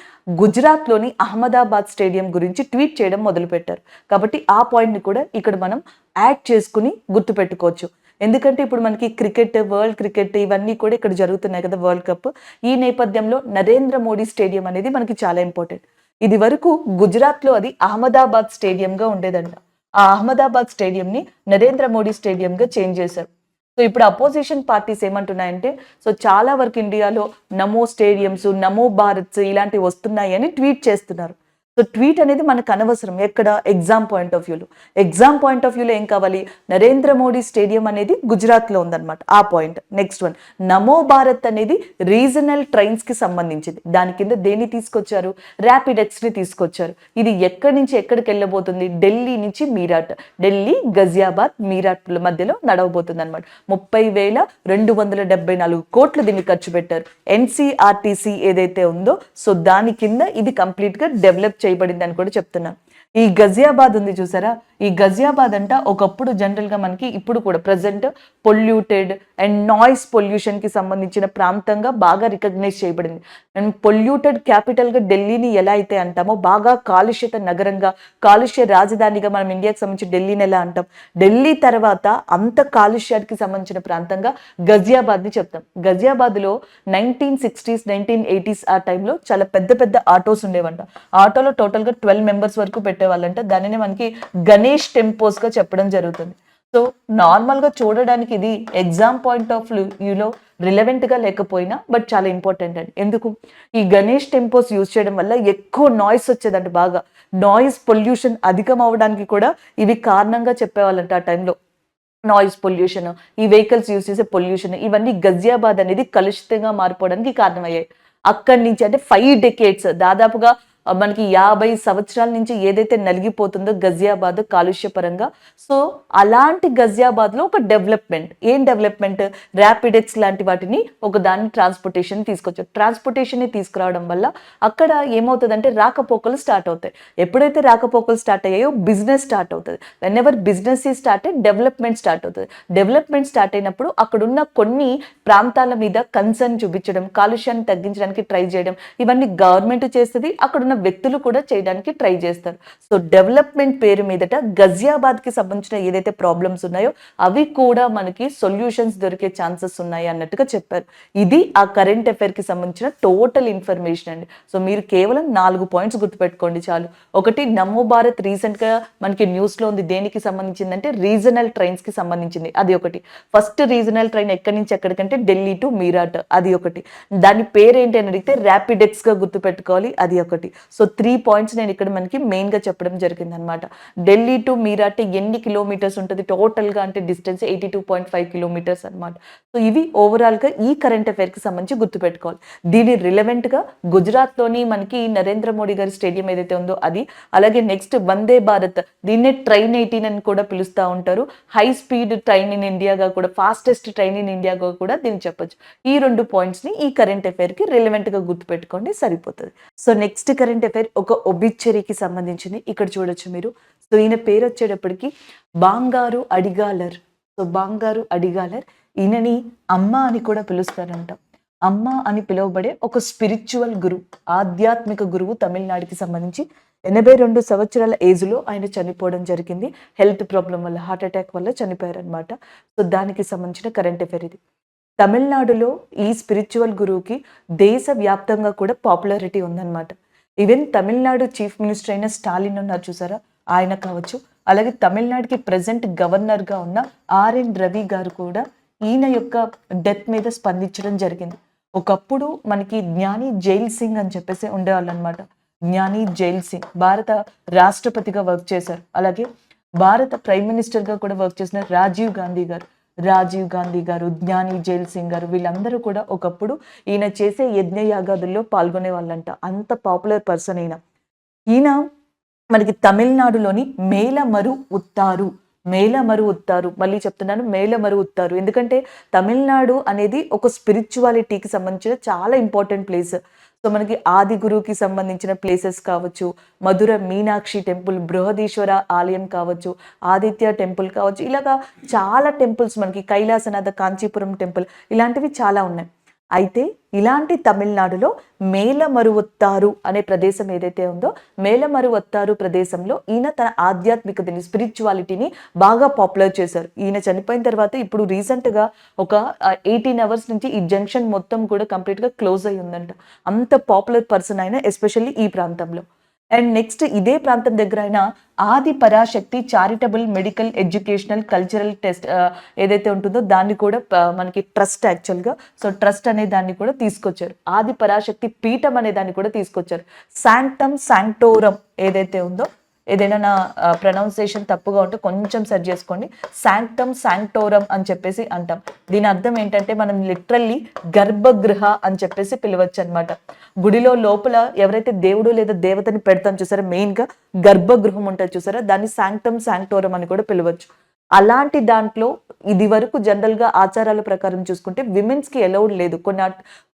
గుజరాత్లోని అహ్మదాబాద్ స్టేడియం గురించి ట్వీట్ చేయడం మొదలుపెట్టారు. కాబట్టి ఆ పాయింట్ని కూడా ఇక్కడ మనం యాడ్ చేసుకుని గుర్తుపెట్టుకోవచ్చు. ఎందుకంటే ఇప్పుడు మనకి క్రికెట్, వరల్డ్ క్రికెట్ ఇవన్నీ కూడా ఇక్కడ జరుగుతున్నాయి కదా, వరల్డ్ కప్. ఈ నేపథ్యంలో నరేంద్ర మోడీ స్టేడియం అనేది మనకి చాలా ఇంపార్టెంట్. ఇది వరకు గుజరాత్లో అది అహ్మదాబాద్ స్టేడియంగా ఉండేదంట. ఆ అహ్మదాబాద్ స్టేడియంని నరేంద్ర మోడీ స్టేడియంగా చేంజ్ చేశారు. సో ఇప్పుడు అపోజిషన్ పార్టీస్ ఏమంటున్నాయంటే, సో చాలా వరకు ఇండియాలో నమో స్టేడియంస్, నమో భారత్స్ ఇలాంటివి వస్తున్నాయి అని ట్వీట్ చేస్తున్నారు. సో ట్వీట్ అనేది మనకు అనవసరం. ఎక్కడ? ఎగ్జామ్ పాయింట్ ఆఫ్ వ్యూలో. ఎగ్జామ్ పాయింట్ ఆఫ్ వ్యూలో ఏం కావాలి, నరేంద్ర మోడీ స్టేడియం అనేది గుజరాత్లో ఉందన్నమాట. ఆ పాయింట్. నెక్స్ట్ వన్, నమో భారత్ అనేది రీజనల్ ట్రైన్స్కి సంబంధించింది. దాని కింద దేన్ని తీసుకొచ్చారు? ర్యాపిడెక్స్ని తీసుకొచ్చారు. ఇది ఎక్కడి నుంచి ఎక్కడికి వెళ్ళబోతుంది? ఢిల్లీ నుంచి మీరాట్, ఢిల్లీ, గజియాబాద్, మీరాట్ మధ్యలో నడవబోతుంది అనమాట. 30,274 కోట్లు దీన్ని ఖర్చు పెట్టారు. NCRTC ఏదైతే ఉందో సో దాని కింద ఇది కంప్లీట్గా డెవలప్ చేయబడింది అని కూడా చెప్తున్నాను. ఈ గజియాబాద్ ఉంది చూసారా, ఈ గజియాబాద్ అంట ఒకప్పుడు జనరల్గా మనకి ఇప్పుడు కూడా ప్రజెంట్ పొల్యూటెడ్ అండ్ నాయిస్ పొల్యూషన్కి సంబంధించిన ప్రాంతంగా బాగా రికగ్నైజ్ చేయబడింది. అండ్ పొల్యూటెడ్ క్యాపిటల్గా ఢిల్లీని ఎలా అయితే అంటామో, బాగా కాలుష్యత నగరంగా, కాలుష్య రాజధానిగా మనం ఇండియాకి సంబంధించి ఢిల్లీని ఎలా అంటాం, ఢిల్లీ తర్వాత అంత కాలుష్యానికి సంబంధించిన ప్రాంతంగా గజియాబాద్ని చెప్తాం. గజియాబాద్లో 1960s 1980s ఆ టైంలో చాలా పెద్ద పెద్ద ఆటోస్ ఉండేవంట. ఆటోలో టోటల్గా 12 మెంబర్స్ వరకు పెట్టేవాళ్ళంట. దానిని మనకి గణేష్ టెంపోస్గా చెప్పడం జరుగుతుంది. సో నార్మల్గా చూడడానికి ఇది ఎగ్జామ్ పాయింట్ ఆఫ్ వ్యూలో రిలవెంట్గా లేకపోయినా బట్ చాలా ఇంపార్టెంట్ అండి. ఎందుకు? ఈ గణేష్ టెంపోస్ యూజ్ చేయడం వల్ల ఎక్కువ నాయిస్ వచ్చేదంట. బాగా నాయిస్ పొల్యూషన్ అధికం అవడానికి కూడా ఇవి కారణంగా చెప్పేవాళ్ళంట ఆ టైంలో. నాయిస్ పొల్యూషన్, ఈ వెహికల్స్ యూజ్ చేసే పొల్యూషన్, ఇవన్నీ గజియాబాద్ అనేది కలుషితంగా మారిపోవడానికి కారణమయ్యాయి. అక్కడి నుంచి అంటే 5 decades దాదాపుగా మనకి 50 సంవత్సరాల నుంచి ఏదైతే నలిగిపోతుందో గజియాబాద్ కాలుష్య పరంగా, సో అలాంటి గజియాబాద్లో ఒక డెవలప్మెంట్. ఏం డెవలప్మెంట్? ర్యాపిడెక్స్ లాంటి వాటిని ఒక దాన్ని ట్రాన్స్పోర్టేషన్ తీసుకొచ్చారు. ట్రాన్స్పోర్టేషన్ని తీసుకురావడం వల్ల అక్కడ ఏమవుతుందంటే రాకపోకలు స్టార్ట్ అవుతాయి. ఎప్పుడైతే రాకపోకలు స్టార్ట్ అయ్యాయో బిజినెస్ స్టార్ట్ అవుతుంది. వెన్ ఎవర్ బిజినెస్ స్టార్ట్ అయ్యి డెవలప్మెంట్ స్టార్ట్ అవుతుంది. డెవలప్మెంట్ స్టార్ట్ అయినప్పుడు అక్కడున్న కొన్ని ప్రాంతాల మీద కన్సర్న్ చూపించడం, కాలుష్యాన్ని తగ్గించడానికి ట్రై చేయడం, ఇవన్నీ గవర్నమెంట్ చేస్తుంది, అక్కడున్న వ్యక్తులు కూడా చేయడానికి ట్రై చేస్తారు. సో డెవలప్మెంట్ పేరు మీదట గజియాబాద్ కి సంబంధించిన ఏదైతే ప్రాబ్లమ్స్ ఉన్నాయో అవి కూడా మనకి సొల్యూషన్స్ దొరికే ఛాన్సెస్ ఉన్నాయి అన్నట్టుగా చెప్పారు. ఇది ఆ కరెంట్ అఫైర్ కి సంబంధించిన టోటల్ ఇన్ఫర్మేషన్ అండి. సో మీరు కేవలం 4 పాయింట్స్ గుర్తుపెట్టుకోండి చాలు. ఒకటి, నమో భారత్ రీసెంట్ గా మనకి న్యూస్ లో ఉంది. దేనికి సంబంధించిందంటే రీజనల్ ట్రైన్స్ కి సంబంధించింది. అది ఒకటి. ఫస్ట్ రీజనల్ ట్రైన్ ఎక్కడి నుంచి ఎక్కడికంటే ఢిల్లీ టు మీరాట్, అది ఒకటి. దాని పేరేంటి అని అడిగితే ర్యాపిడెక్స్ గా గుర్తుపెట్టుకోవాలి, అది ఒకటి. సో 3 పాయింట్స్ నేను ఇక్కడ మనకి మెయిన్గా చెప్పడం జరిగిందనమాట. ఢిల్లీ టు మీరాట్ ఎన్ని కిలోమీటర్స్ ఉంటుంది టోటల్గా అంటే డిస్టెన్స్ 82.5 కిలోమీటర్స్ అనమాట. సో ఇవి ఓవరాల్గా ఈ కరెంట్ అఫైర్కి సంబంధించి గుర్తుపెట్టుకోవాలి. దీని రిలవెంట్గా గుజరాత్లోని మనకి నరేంద్ర మోడీ గారి స్టేడియం ఏదైతే ఉందో అది, అలాగే నెక్స్ట్ వందే భారత్, దీన్నే ట్రైన్ 18 అని కూడా పిలుస్తూ ఉంటారు. హై స్పీడ్ ట్రైన్ ఇన్ ఇండియాగా కూడా, ఫాస్టెస్ట్ ట్రైన్ ఇన్ ఇండియాగా కూడా దీన్ని చెప్పొచ్చు. ఈ 2 పాయింట్స్ని ఈ కరెంట్ అఫైర్కి రిలవెంట్గా గుర్తుపెట్టుకోండి, సరిపోతుంది. సో నెక్స్ట్ కరెంట్ అఫైర్ ఒక ఒబిచరీకి సంబంధించింది. ఇక్కడ చూడొచ్చు మీరు. సో ఈయన పేరు వచ్చేటప్పటికి బాంగారు అడిగాలర్. సో బాంగారు అడిగాలర్, ఈయనని అమ్మ అని కూడా పిలుస్తారంట. అమ్మ అని పిలువబడే ఒక స్పిరిచువల్ గురువు, ఆధ్యాత్మిక గురువు, తమిళనాడుకి సంబంధించి 82 సంవత్సరాల ఏజ్లో ఆయన చనిపోవడం జరిగింది. హెల్త్ ప్రాబ్లం వల్ల, హార్ట్ అటాక్ వల్ల చనిపోయారనమాట. సో దానికి సంబంధించిన కరెంట్ అఫైర్ ఇది. తమిళనాడులో ఈ స్పిరిచువల్ గురువుకి దేశవ్యాప్తంగా కూడా పాపులారిటీ ఉందన్నమాట. ఈవెన్ తమిళనాడు చీఫ్ మినిస్టర్ అయిన స్టాలిన్ ఉన్నారు చూసారా, ఆయన కావచ్చు, అలాగే తమిళనాడుకి ప్రెసెంట్ గవర్నర్గా ఉన్న ఆర్ఎన్ రవి గారు కూడా ఈయన యొక్క డెత్ మీద స్పందించడం జరిగింది. ఒకప్పుడు మనకి జ్ఞాని జైల్ సింగ్ అని చెప్పేసి ఉండేవాళ్ళు అనమాట. జ్ఞాని జైల్ సింగ్ భారత రాష్ట్రపతిగా వర్క్ చేశారు. అలాగే భారత ప్రైమ్ మినిస్టర్గా కూడా వర్క్ చేసిన రాజీవ్ గాంధీ గారు, జ్ఞాని జైల్ సింగ్ గారు, వీళ్ళందరూ కూడా ఒకప్పుడు ఈయన చేసే యజ్ఞయాగాదుల్లో పాల్గొనే వాళ్ళంట. అంత పాపులర్ పర్సన్ ఈయన మనకి తమిళనాడులోని మేలమరు ఉత్తారు, మళ్ళీ చెప్తున్నాను, మేలమరు ఉత్తారు. ఎందుకంటే తమిళనాడు అనేది ఒక స్పిరిచువాలిటీకి సంబంధించిన చాలా ఇంపార్టెంట్ ప్లేస్. సో మనకి ఆది గురువుకి సంబంధించిన ప్లేసెస్ కావచ్చు, మధుర మీనాక్షి టెంపుల్, బృహదీశ్వర ఆలయం కావచ్చు, ఆదిత్య టెంపుల్ కావచ్చు, ఇలాగా చాలా టెంపుల్స్ మనకి, కైలాసనాథ కాంచీపురం టెంపుల్, ఇలాంటివి చాలా ఉన్నాయి. అయితే ఇలాంటి తమిళనాడులో మేలమరువత్తారు అనే ప్రదేశం ఏదైతే ఉందో, మేలమరువత్తారు ప్రదేశంలో ఈయన తన ఆధ్యాత్మికతని, స్పిరిచువాలిటీని బాగా పాపులర్ చేశారు. ఈయన చనిపోయిన తర్వాత ఇప్పుడు రీసెంట్గా ఒక 18 అవర్స్ నుంచి ఈ జంక్షన్ మొత్తం కూడా కంప్లీట్గా క్లోజ్ అయి ఉందంట. అంత పాపులర్ పర్సన్ ఆయన, ఎస్పెషల్లీ ఈ ప్రాంతంలో. అండ్ నెక్స్ట్ ఇదే ప్రాంతం దగ్గర అయినా ఆది Parashakti charitable medical educational cultural test ఏదైతే ఉంటుందో దాన్ని కూడా మనకి ట్రస్ట్ యాక్చువల్గా, సో ట్రస్ట్ అనే దాన్ని కూడా తీసుకొచ్చారు. ఆది పరాశక్తి పీఠం అనే దాన్ని కూడా తీసుకొచ్చారు. శాంక్టమ్ శాంక్టోరం ఏదైతే ఉందో, ఏదైనా నా ప్రొనౌన్సియేషన్ తప్పుగా ఉంటే కొంచెం సెర్చ్ చేసుకోండి. శాంక్టమ్ శాంక్టోరం అని చెప్పేసి అంటాం. దీని అర్థం ఏంటంటే మనం లిటరల్లీ గర్భగృహ అని చెప్పేసి పిలవచ్చు అనమాట. గుడిలో లోపల ఎవరైతే దేవుడు లేదా దేవతని పెడతాం చూసారా, మెయిన్గా గర్భగృహం ఉంటుంది చూసారా, దాన్ని శాంక్టమ్ శాంక్టోరం అని కూడా పిలవచ్చు. అలాంటి దాంట్లో ఇది వరకు జనరల్గా ఆచారాల ప్రకారం చూసుకుంటే విమెన్స్కి అలౌడ్ లేదు.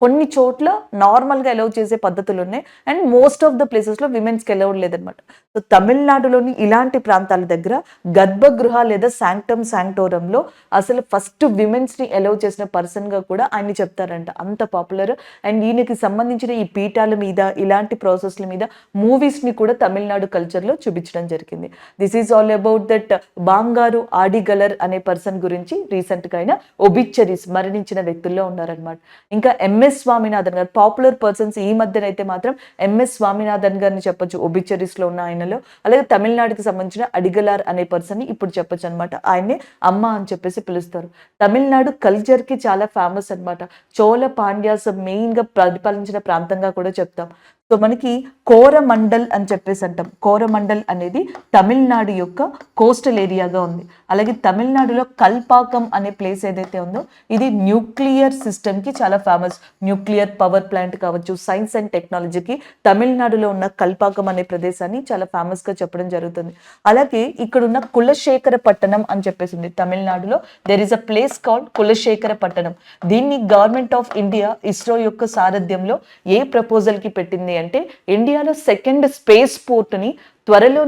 కొన్ని చోట్ల నార్మల్గా అలౌ చేసే పద్ధతులు ఉన్నాయి, అండ్ మోస్ట్ ఆఫ్ ద ప్లేసెస్లో విమెన్స్కి అలౌడ్ లేదనమాట. సో తమిళనాడులోని ఇలాంటి ప్రాంతాల దగ్గర గర్భగృహ లేదా శాంక్టమ్ శాంక్టోరంలో అసలు ఫస్ట్ విమెన్స్ని అలౌ చేసిన పర్సన్గా కూడా ఆయన్ని చెప్తారంట. అంత పాపులర్. అండ్ ఈయనకి సంబంధించిన ఈ పీఠాల మీద, ఇలాంటి ప్రాసెస్ల మీద మూవీస్ని కూడా తమిళనాడు కల్చర్లో చూపించడం జరిగింది. This is all about that Bangaru Adigalar అనే పర్సన్ గురించి రీసెంట్గా అయినా ఒబిచరీస్, మరణించిన వ్యక్తుల్లో ఉన్నారనమాట. ఇంకా ఎంఎస్ స్వామినాథన్ గారు, పాపులర్ పర్సన్స్ ఈ మధ్యన అయితే మాత్రం ఎంఎస్ స్వామినాథన్ గారిని చెప్పొచ్చు ఒబిచరీస్లో ఉన్న ఆయనలో. అలాగే తమిళనాడుకి సంబంధించిన అడిగలార్ అనే పర్సన్ని ఇప్పుడు చెప్పొచ్చు అనమాట. ఆయన్ని అమ్మ అని చెప్పేసి పిలుస్తారు. తమిళనాడు కల్చర్కి చాలా ఫేమస్ అనమాట. చోళ పాండ్యాస్ మెయిన్గా ప్రతిపాలించిన ప్రాంతంగా కూడా చెప్తాం. సో మనకి కోరమండల్ అని చెప్పేసి అంటాం. కోరమండల్ అనేది తమిళనాడు యొక్క కోస్టల్ ఏరియాగా ఉంది. అలాగే తమిళనాడులో కల్పాకం అనే ప్లేస్ ఏదైతే ఉందో ఇది న్యూక్లియర్ సిస్టమ్కి చాలా ఫేమస్. న్యూక్లియర్ పవర్ ప్లాంట్ కావచ్చు, సైన్స్ అండ్ టెక్నాలజీకి తమిళనాడులో ఉన్న కల్పాకం అనే ప్రదేశాన్ని చాలా ఫేమస్గా చెప్పడం జరుగుతుంది. అలాగే ఇక్కడున్న కులశేఖర పట్టణం అని చెప్పేసి ఉంది తమిళనాడులో. There is a place called Kulasekhara పట్టణం. దీన్ని గవర్నమెంట్ ఆఫ్ ఇండియా ఇస్రో యొక్క సారథ్యంలో ఏ ప్రపోజల్కి పెట్టింది అంటే, ఇండియాలో సెకండ్ స్పేస్ పోర్ట్ని త్వరలో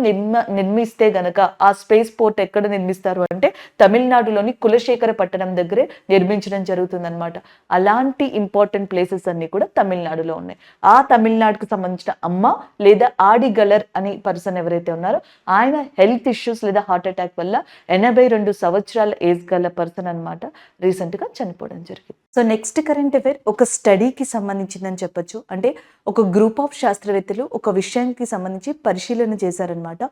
నిర్మిస్తే గనక ఆ స్పేస్ పోర్ట్ ఎక్కడ నిర్మిస్తారు అంటే తమిళనాడులోని కులశేఖర పట్టణం దగ్గరే నిర్మించడం జరుగుతుందన్నమాట. అలాంటి ఇంపార్టెంట్ ప్లేసెస్ అన్ని కూడా తమిళనాడులో ఉన్నాయి. ఆ తమిళనాడుకు సంబంధించిన అమ్మ లేదా ఆడిగలర్ అనే పర్సన్ ఎవరైతే ఉన్నారో ఆయన హెల్త్ ఇష్యూస్ లేదా హార్ట్ అటాక్ వల్ల 82 సంవత్సరాల ఏజ్ గల పర్సన్ అనమాట, రీసెంట్గా చనిపోవడం జరిగింది. సో నెక్స్ట్ కరెంట్ అఫైర్ ఒక స్టడీకి సంబంధించిందని చెప్పొచ్చు. అంటే ఒక గ్రూప్ ఆఫ్ శాస్త్రవేత్తలు ఒక విషయానికి సంబంధించి పరిశీలన చేశారనమాట.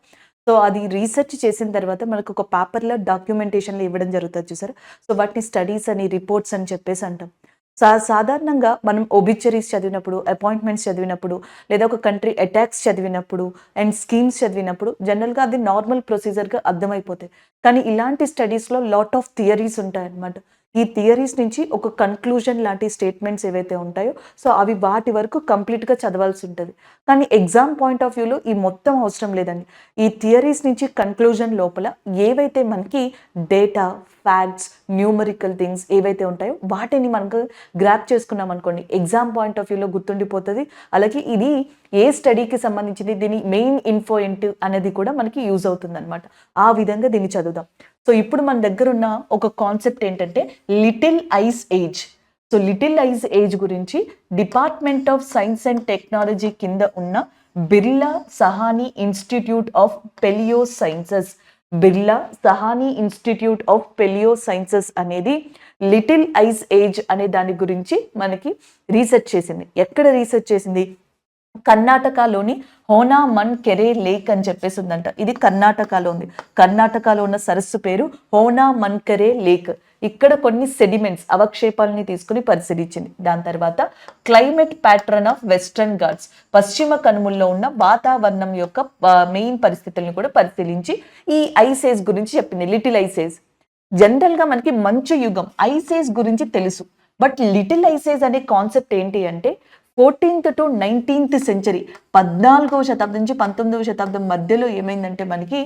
సో అది రీసెర్చ్ చేసిన తర్వాత మనకు ఒక పేపర్లో డాక్యుమెంటేషన్లో ఇవ్వడం జరుగుతుంది చూసారు. సో వాటిని స్టడీస్ అని, రిపోర్ట్స్ అని చెప్పేసి అంటాం. సాధారణంగా మనం ఒబిచరీస్ చదివినప్పుడు, అపాయింట్మెంట్స్ చదివినప్పుడు, లేదా ఒక కంట్రీ అటాక్స్ చదివినప్పుడు అండ్ స్కీమ్స్ చదివినప్పుడు జనరల్‌గా అది నార్మల్ ప్రొసీజర్‌గా అర్థమైపోతాయి. కానీ ఇలాంటి స్టడీస్‌లో లాట్ ఆఫ్ థియరీస్ ఉంటాయన్నమాట. ఈ థియరీస్ నుంచి ఒక కన్క్లూజన్ లాంటి స్టేట్మెంట్స్ ఏవైతే ఉంటాయో, సో అవి వాటి వరకు కంప్లీట్‌గా చదవాల్సుంటది. కానీ ఎగ్జామ్ పాయింట్ ఆఫ్ వ్యూలో ఈ మొత్తం అవసరం లేదండి. ఈ థియరీస్ నుంచి కన్క్లూజన్ లోపల ఏవైతే మనకి డేటా, ఫ్యాక్ట్స్, న్యూమరికల్ థింగ్స్ ఏవైతే ఉంటాయో వాటిని మనకు గ్రాప్ చేసుకున్నాం అనుకోండి, ఎగ్జామ్ పాయింట్ ఆఫ్ వ్యూలో గుర్తుండిపోతుంది. అలాగే ఇది ఏ స్టడీకి సంబంధించింది, దీని మెయిన్ ఇన్ఫో ఏంటి అనేది కూడా మనకి యూజ్ అవుతుందన్నమాట. ఆ విధంగా దీన్ని చదువుదాం. సో ఇప్పుడు మన దగ్గర ఉన్న ఒక కాన్సెప్ట్ ఏంటంటే little ice age. So little ice age గురించి department of science and technology కింద ఉన్న Birla Sahni institute of paleo sciences, Birla Sahni institute of paleo sciences అనేది లిటిల్ ఐస్ ఏజ్ అనే దాని గురించి మనకి రీసెర్చ్ చేసింది. ఎక్కడ రీసెర్చ్ చేసింది? కర్ణాటకలోని హోనా మన్ కెరే లేక్ అని చెప్పేసి ఉందంట. ఇది కర్ణాటకలో ఉంది. కర్ణాటకలో ఉన్న సరస్సు పేరు హోనా మన్ కెరే లేక్. ఇక్కడ కొన్ని సెడిమెంట్స్, అవక్షేపాలని తీసుకుని పరిశీలించింది. దాని తర్వాత climate pattern of western Ghats, పశ్చిమ కనుమల్లో ఉన్న వాతావరణం యొక్క మెయిన్ పరిస్థితులను కూడా పరిశీలించి ఈ ఐస్ ఏజ్ గురించి చెప్పింది. లిటిల్ ఐస్ ఏజ్ జనరల్గా మనకి మంచు యుగం ఐస్ ఏజ్ గురించి తెలుసు. బట్ లిటిల్ ఐస్ ఏజ్ అనే కాన్సెప్ట్ ఏంటి అంటే 14th to 19th సెంచరీ, 14వ శతాబ్దం నుంచి 19వ శతాబ్దం మధ్యలో ఏమైందంటే మనకి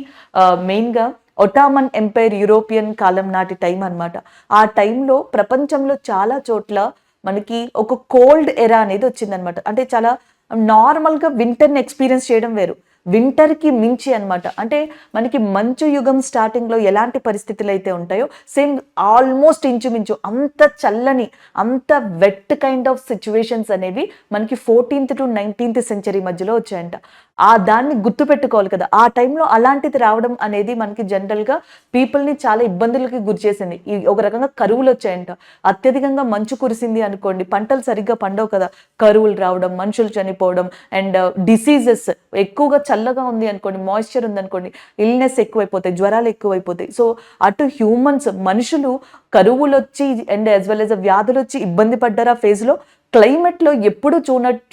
మెయిన్గా ఒటామన్ ఎంపైర్, యూరోపియన్ కాలం నాటి టైం అన్నమాట. ఆ టైంలో ప్రపంచంలో చాలా చోట్ల మనకి ఒక కోల్డ్ ఎరా అనేది వచ్చిందనమాట. అంటే చాలా నార్మల్గా వింటర్ని ఎక్స్పీరియన్స్ చేయడం వేరు, వింటర్కి మించి అనమాట. అంటే మనకి మంచు యుగం స్టార్టింగ్లో ఎలాంటి పరిస్థితులు అయితే ఉంటాయో సేమ్ ఆల్మోస్ట్ ఇంచుమించు అంత చల్లని, అంత వెట్ కైండ్ ఆఫ్ సిచ్యువేషన్స్ అనేవి మనకి 14th to 19th సెంచరీ మధ్యలో వచ్చాయంట. ఆ దాన్ని గుర్తుపెట్టుకోవాలి కదా. ఆ టైంలో అలాంటిది రావడం అనేది మనకి జనరల్గా పీపుల్ని చాలా ఇబ్బందులకి గురి చేసింది. ఈ ఒక రకంగా కరువులు వచ్చాయంట. అత్యధికంగా మంచు కురిసింది అనుకోండి, పంటలు సరిగ్గా పండవు కదా, కరువులు రావడం, మనుషులు చనిపోవడం అండ్ డిసీజెస్. ఎక్కువగా చల్లగా ఉంది అనుకోండి, మాయిశ్చర్ ఉంది అనుకోండి, ఇల్నెస్ ఎక్కువైపోతాయి, జ్వరాలు ఎక్కువైపోతాయి. సో అటు హ్యూమన్స్, మనుషులు కరువులు వచ్చి అండ్ యాజ్ వెల్ యాజ్ వ్యాధులు వచ్చి ఇబ్బంది పడ్డారు. ఆ ఫేజ్లో క్లైమేట్లో ఎప్పుడు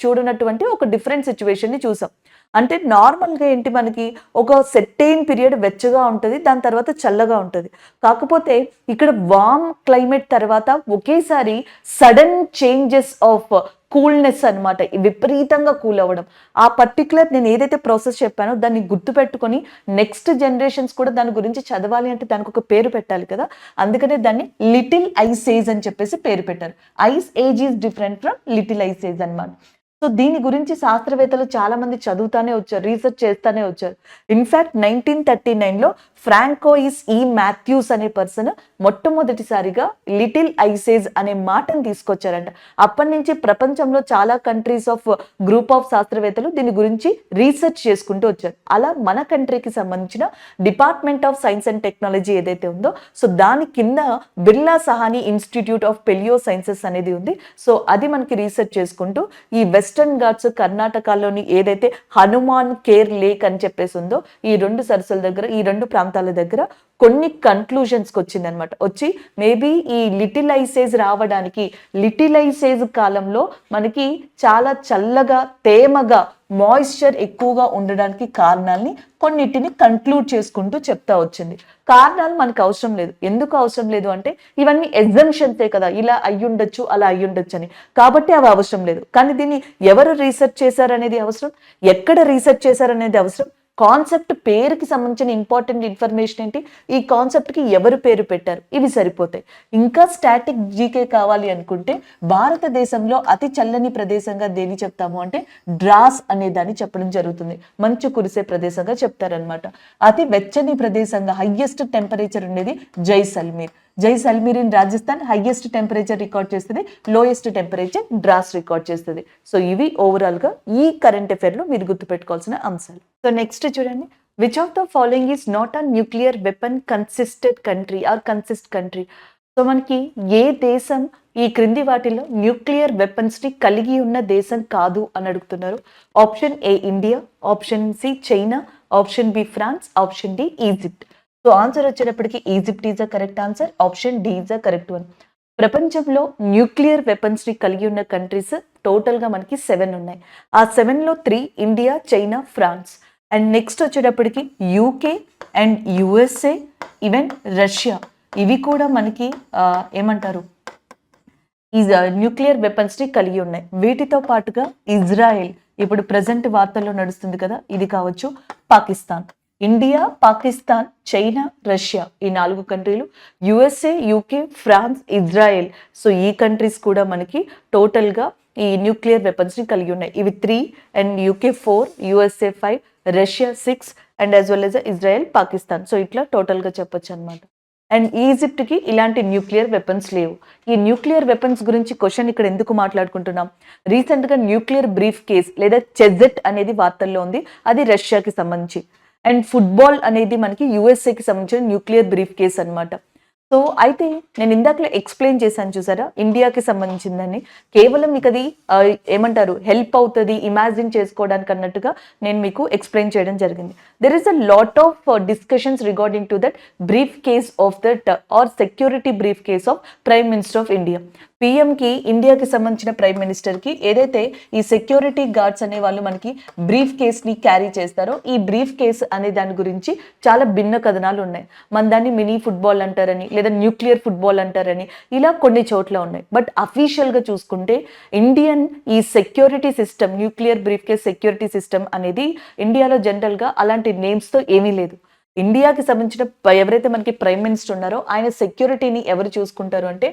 చూడనటువంటి ఒక డిఫరెంట్ సిచ్యువేషన్ని చూసాం. అంటే నార్మల్గా ఏంటి, మనకి ఒక సెట్టైన్ పీరియడ్ వెచ్చగా ఉంటుంది, దాని తర్వాత చల్లగా ఉంటుంది. కాకపోతే ఇక్కడ వార్మ్ క్లైమేట్ తర్వాత ఒకేసారి సడన్ చేంజెస్ ఆఫ్ కూల్నెస్ అనమాట, విపరీతంగా కూల్ అవ్వడం. ఆ పర్టికులర్ నేను ఏదైతే ప్రాసెస్ చెప్పానో దాన్ని గుర్తుపెట్టుకొని నెక్స్ట్ జనరేషన్స్ కూడా దాని గురించి చదవాలి అంటే దానికి ఒక పేరు పెట్టాలి కదా. అందుకనే దాన్ని లిటిల్ ఐస్ ఏజ్ అని చెప్పేసి పేరు పెట్టారు. Ice age is different from little ice age అనమాట. సో దీని గురించి శాస్త్రవేత్తలు చాలా మంది చదువుతానే వచ్చారు, రీసెర్చ్ చేస్తానే వచ్చారు. ఇన్ఫాక్ట్ 1939లో ఫ్రాంకోయిస్ ఈ మాథ్యూస్ అనే పర్సన్ మొట్టమొదటిసారిగా లిటిల్ ఐస్ ఏజ్ అనే మాటను తీసుకొచ్చారంట. అప్పటి నుంచి ప్రపంచంలో చాలా కంట్రీస్ ఆఫ్ గ్రూప్ ఆఫ్ శాస్త్రవేత్తలు దీని గురించి రీసెర్చ్ చేసుకుంటూ వచ్చారు. అలా మన కంట్రీకి సంబంధించిన department of science and technology ఏదైతే ఉందో, సో దాని కింద Birla Sahni institute of paleo sciences అనేది ఉంది. సో అది మనకి రీసెర్చ్ చేసుకుంటూ ఈ వెస్టర్న్ ఘాట్స్ కర్ణాటకలోని ఏదైతే హనుమాన్ కేర్ లేక్ అని చెప్పేసి ఉందో, ఈ రెండు సరస్సుల దగ్గర, ఈ రెండు ప్రాంతాల దగ్గర కొన్ని కన్క్లూజన్స్కి వచ్చిందనమాట. వచ్చి మేబీ ఈ లిటిల్ ఐస్ ఏజ్ రావడానికి, లిటిల్ ఐస్ ఏజ్ కాలంలో మనకి చాలా చల్లగా, తేమగా, మాయిశ్చర్ ఎక్కువగా ఉండడానికి కారణాలని కొన్నిటిని కన్క్లూడ్ చేసుకుంటూ చెప్తా వచ్చింది. కారణాలు మనకు అవసరం లేదు. ఎందుకు అవసరం లేదు అంటే ఇవన్నీ ఎగ్జంప్షన్సే కదా, ఇలా అయ్యుండొచ్చు, అలా అయ్యుండొచ్చు అని, కాబట్టి అవి అవసరం లేదు. కానీ దీన్ని ఎవరు రీసెర్చ్ చేశారనేది అవసరం, ఎక్కడ రీసెర్చ్ చేశారనేది అవసరం, కాన్సెప్ట్ పేరుకి సంబంధించిన ఇంపార్టెంట్ ఇన్ఫర్మేషన్ ఏంటి, ఈ కాన్సెప్ట్కి ఎవరు పేరు పెట్టారు, ఇవి సరిపోతాయి. ఇంకా స్టాటిక్ జీకే కావాలి అనుకుంటే భారతదేశంలో అతి చల్లని ప్రదేశంగా దేని చెప్తాము అంటే డ్రాస్ అనే దాన్ని చెప్పడం జరుగుతుంది. మంచు కురిసే ప్రదేశంగా చెప్తారనమాట. అతి వెచ్చని ప్రదేశంగా హైయెస్ట్ టెంపరేచర్ ఉండేది Jaisalmer. Jaisalmer in Rajasthan highest temperature record చేస్తుంది, లోయెస్ట్ టెంపరేచర్ డ్రాస్ రికార్డ్ చేస్తుంది. సో ఇవి ఓవరాల్గా ఈ కరెంట్ అఫైర్లో మీరు గుర్తుపెట్టుకోవాల్సిన అంశాలు. సో నెక్స్ట్ చూడండి, which of the following is not a nuclear weapon consisted country or consist country. So మనకి ఏ దేశం ఈ క్రింది వాటిలో న్యూక్లియర్ వెపన్స్ని కలిగి ఉన్న దేశం కాదు అని అడుగుతున్నారు. Option A India, option C China, option B France, option D Egypt. So answer వచ్చేటప్పటికి Egypt is a correct answer, option D is a correct one. ప్రపంచంలో న్యూక్లియర్ వెపన్స్ ని కలిగి ఉన్న కంట్రీస్ టోటల్ గా మనకి 7 ఉన్నాయి. ఆ 7 లో 3 India, China, France. And next వచ్చేటప్పటికి UK and USA, even Russia. ఇవి కూడా మనకి ఏమంటారు ఈ న్యూక్లియర్ వెపన్స్ ని కలిగి ఉన్నాయి. వీటితో పాటుగా ఇజ్రాయెల్, ఇప్పుడు ప్రజెంట్ వార్తల్లో నడుస్తుంది కదా, ఇది కావచ్చు. Pakistan, India, Pakistan, China, Russia, ఈ 4 కంట్రీలు, USA, UK, France, Israel. So ఈ కంట్రీస్ కూడా మనకి టోటల్ గా ఈ న్యూక్లియర్ వెపన్స్ ని కలిగి ఉన్నాయి. ఇవి 3 and UK 4, USA 5, Russia 6 and as well as Israel, Pakistan. So ఇట్లా టోటల్ గా చెప్పొచ్చు అనమాట. అండ్ ఈజిప్ట్ కి ఇలాంటి న్యూక్లియర్ వెపన్స్ లేవు. ఈ న్యూక్లియర్ వెపన్స్ గురించి క్వశ్చన్ ఇక్కడ ఎందుకు మాట్లాడుకుంటున్నాం? రీసెంట్ గా న్యూక్లియర్ బ్రీఫ్ కేస్ లేదా చెజెట్ అనేది వార్తల్లో ఉంది. అది రష్యాకి సంబంధించి. అండ్ ఫుట్బాల్ అనేది మనకి యుఎస్ఏకి సంబంధించిన న్యూక్లియర్ బ్రీఫ్ కేస్ అనమాట. సో అయితే నేను ఇందాకలో ఎక్స్ప్లెయిన్ చేశాను చూసారా, ఇండియాకి సంబంధించిందని. కేవలం మీకు అది ఏమంటారు హెల్ప్ అవుతుంది ఇమాజిన్ చేసుకోవడానికి అన్నట్టుగా నేను మీకు ఎక్స్ప్లెయిన్ చేయడం జరిగింది. There is a lot of discussions regarding to that briefcase of that or security briefcase of prime minister of India. పిఎంకి, ఇండియాకి సంబంధించిన ప్రైమ్ మినిస్టర్కి ఏదైతే ఈ సెక్యూరిటీ గార్డ్స్ అనే వాళ్ళు మనకి బ్రీఫ్ కేస్ని క్యారీ చేస్తారో, ఈ బ్రీఫ్ కేస్ అనే దాని గురించి చాలా భిన్న కథనాలు ఉన్నాయి. మన దాన్ని మినీ ఫుట్బాల్ అంటారని, లేదా న్యూక్లియర్ ఫుట్బాల్ అంటారని, ఇలా కొన్ని చోట్ల ఉన్నాయి. బట్ అఫీషియల్గా చూసుకుంటే ఇండియన్ ఈ security system, nuclear brief case security system అనేది ఇండియాలో జనరల్గా అలాంటి నేమ్స్తో ఏమీ లేదు. ఇండియాకి సంబంధించిన ఎవరైతే మనకి ప్రైమ్ మినిస్టర్ ఉన్నారో ఆయన సెక్యూరిటీని ఎవరు చూసుకుంటారు అంటే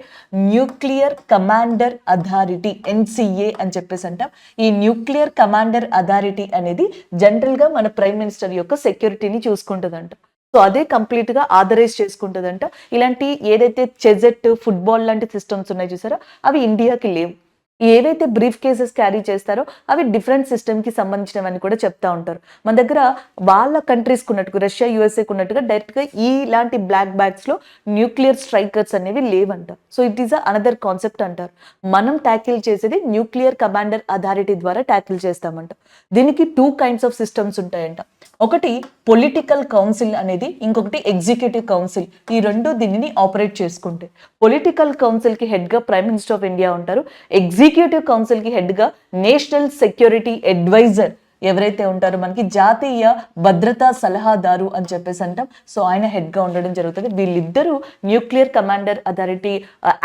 న్యూక్లియర్ కమాండర్ అథారిటీ, ఎన్సిఏ అని చెప్పేసి అంటాం. ఈ న్యూక్లియర్ కమాండర్ అథారిటీ అనేది జనరల్గా మన ప్రైమ్ మినిస్టర్ యొక్క సెక్యూరిటీని చూసుకుంటుందంట. సో అదే కంప్లీట్ గా ఆథరైజ్ చేసుకుంటుందంట. ఇలాంటి ఏదైతే చెజెట్, ఫుట్బాల్ లాంటి సిస్టమ్స్ ఉన్నాయి చూసారా, అవి ఇండియాకి లేవు. ఏవైతే బ్రీఫ్ కేసెస్ క్యారీ చేస్తారో అవి డిఫరెంట్ సిస్టమ్కి సంబంధించినవని కూడా చెప్తా ఉంటారు. మన దగ్గర వాళ్ళ కంట్రీస్కి ఉన్నట్టుగా, రష్యా, యుఎస్ఏకి ఉన్నట్టుగా డైరెక్ట్గా ఇలాంటి బ్లాక్ బ్యాగ్స్లో న్యూక్లియర్ స్ట్రైకర్స్ అనేవి లేవంట. So it is another concept అంటారు. మనం ట్యాకిల్ చేసేది న్యూక్లియర్ కమాండర్ అథారిటీ ద్వారా ట్యాకిల్ చేస్తామంట. దీనికి 2 kinds ఆఫ్ సిస్టమ్స్ ఉంటాయంట. ఒకటి పొలిటికల్ కౌన్సిల్ అనేది, ఇంకొకటి ఎగ్జిక్యూటివ్ కౌన్సిల్. ఈ రెండు దీనిని ఆపరేట్ చేసుకుంటాయి. పొలిటికల్ కౌన్సిల్ కి హెడ్ గా ప్రైమ్ మినిస్టర్ ఆఫ్ ఇండియా ఉంటారు. ఎగ్జిక్యూటివ్ కౌన్సిల్ కి హెడ్ గా నేషనల్ సెక్యూరిటీ అడ్వైజర్ ఎవరైతే ఉంటారో, మనకి జాతీయ భద్రతా సలహాదారు అని చెప్పేసి అంటాం. సో ఆయన హెడ్ గా ఉండడం జరుగుతుంది. వీళ్ళిద్దరూ న్యూక్లియర్ కమాండర్ అథారిటీ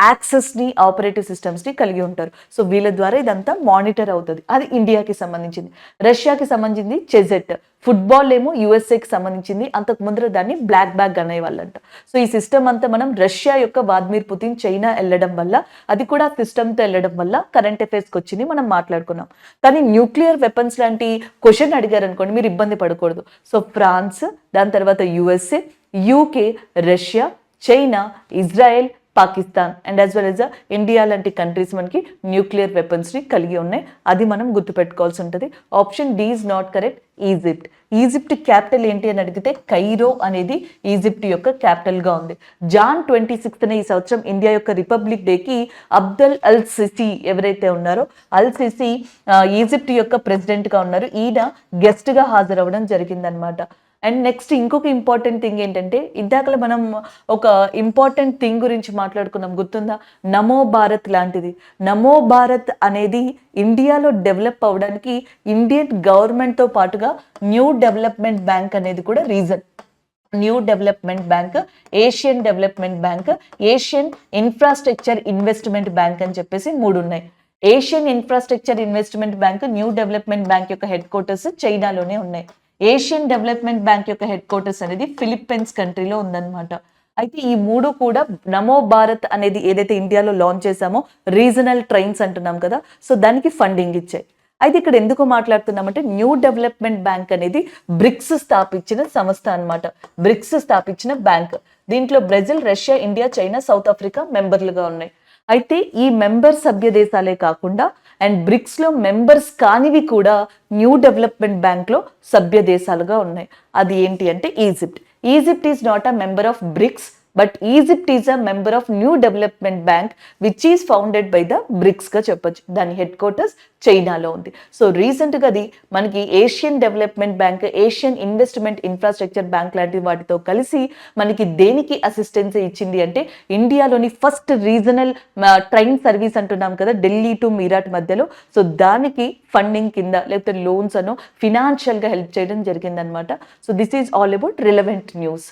యాక్సెస్ ని, ఆపరేటివ్ సిస్టమ్స్ ని కలిగి ఉంటారు. సో వీళ్ళ ద్వారా ఇదంతా మానిటర్ అవుతుంది. అది ఇండియాకి సంబంధించింది. రష్యాకి సంబంధించింది చెజెట్. ఫుట్బాల్ ఏమో యుఎస్ఏకి సంబంధించింది. అంతకు ముందర దాన్ని బ్లాక్ బ్యాగ్ అనేవాళ్ళంట. సో ఈ సిస్టమ్ అంతా మనం రష్యా యొక్క వ్లాదిమిర్ పుతిన్ చైనా వెళ్ళడం వల్ల, అది కూడా సిస్టమ్తో వెళ్ళడం వల్ల కరెంట్ అఫైర్స్కి వచ్చింది, మనం మాట్లాడుకున్నాం. కానీ న్యూక్లియర్ వెపన్స్ లాంటి క్వశ్చన్ అడిగారు అనుకోండి, మీరు ఇబ్బంది పడకూడదు. సో ఫ్రాన్స్, దాని తర్వాత USA, UK, Russia, China, Israel, Pakistan and as well as India లాంటి కంట్రీస్ మనకి న్యూక్లియర్ వెపన్స్ని కలిగి ఉన్నాయి. అది మనం గుర్తుపెట్టుకోవాల్సి ఉంటుంది. Option D is not correct. Egypt. Egypt capital ఏంటి అని అడిగితే కైరో అనేది ఈజిప్ట్ యొక్క క్యాపిటల్గా ఉంది. జాన్ 26న ఈ సంవత్సరం ఇండియా యొక్క రిపబ్లిక్ డేకి అబ్దల్ అల్ సిసి ఎవరైతే ఉన్నారో, అల్ సిసి ఈజిప్ట్ యొక్క ప్రెసిడెంట్గా ఉన్నారు. ఈయన గెస్ట్గా హాజరవ్వడం జరిగిందనమాట. అండ్ నెక్స్ట్ ఇంకొక ఇంపార్టెంట్ థింగ్ ఏంటంటే, ఇందాకలో మనం ఒక ఇంపార్టెంట్ థింగ్ గురించి మాట్లాడుకున్నాం, గుర్తుందా? నమో భారత్ లాంటిది. నమో భారత్ అనేది ఇండియాలో డెవలప్ అవ్వడానికి ఇండియన్ గవర్నమెంట్తో పాటుగా న్యూ డెవలప్మెంట్ బ్యాంక్ అనేది కూడా reason. New development bank, Asian development bank, Asian infrastructure investment bank అని చెప్పేసి 3 ఉన్నాయి. Asian infrastructure investment bank, new development bank యొక్క హెడ్ క్వార్టర్స్ చైనాలోనే ఉన్నాయి. ఏషియన్ డెవలప్మెంట్ బ్యాంక్ యొక్క హెడ్ క్వార్టర్స్ అనేది ఫిలిప్పీన్స్ కంట్రీలో ఉందన్నమాట. అయితే ఈ 3 కూడా నమో భారత్ అనేది ఏదైతే ఇండియాలో లాంచ్ చేశామో, రీజనల్ ట్రైన్స్ అంటున్నాం కదా, సో దానికి ఫండింగ్ ఇచ్చాయి. అయితే ఇక్కడ ఎందుకు మాట్లాడుతున్నామంటే, న్యూ డెవలప్మెంట్ బ్యాంక్ అనేది బ్రిక్స్ స్థాపించిన సంస్థ అన్నమాట. బ్రిక్స్ స్థాపించిన బ్యాంక్. దీంట్లో Brazil, Russia, India, China, South Africa మెంబర్లుగా ఉన్నాయి. అయితే ఈ మెంబర్ సభ్య దేశాలే కాకుండా అండ్ బ్రిక్స్ లో మెంబర్స్ కానివి కూడా న్యూ డెవలప్మెంట్ బ్యాంక్ లో సభ్య దేశాలుగా ఉన్నాయి. అది ఏంటి అంటే Egypt. Egypt is not a member of BRICS, but Egypt is a member of New development Bank which is founded by the BRICS గా చెప్పొచ్చు. దాని హెడ్ క్వార్టర్స్ చైనాలో ఉంది. సో రీసెంట్ గా అది మనకి Asian development bank, Asian investment infrastructure bank లాంటి వాటితో కలిసి మనకి దేనికి అసిస్టెన్స్ ఇచ్చింది అంటే ఇండియాలోని ఫస్ట్ రీజనల్ ట్రైన్ సర్వీస్ అంటున్నాం కదా ఢిల్లీ టు మీరాట్ మధ్యలో. సో దానికి ఫండింగ్ కింద లేకపోతే లోన్స్ అనో ఫినాన్షియల్ గా హెల్ప్ చేయడం జరిగిందనమాట. So this is all about relevant news.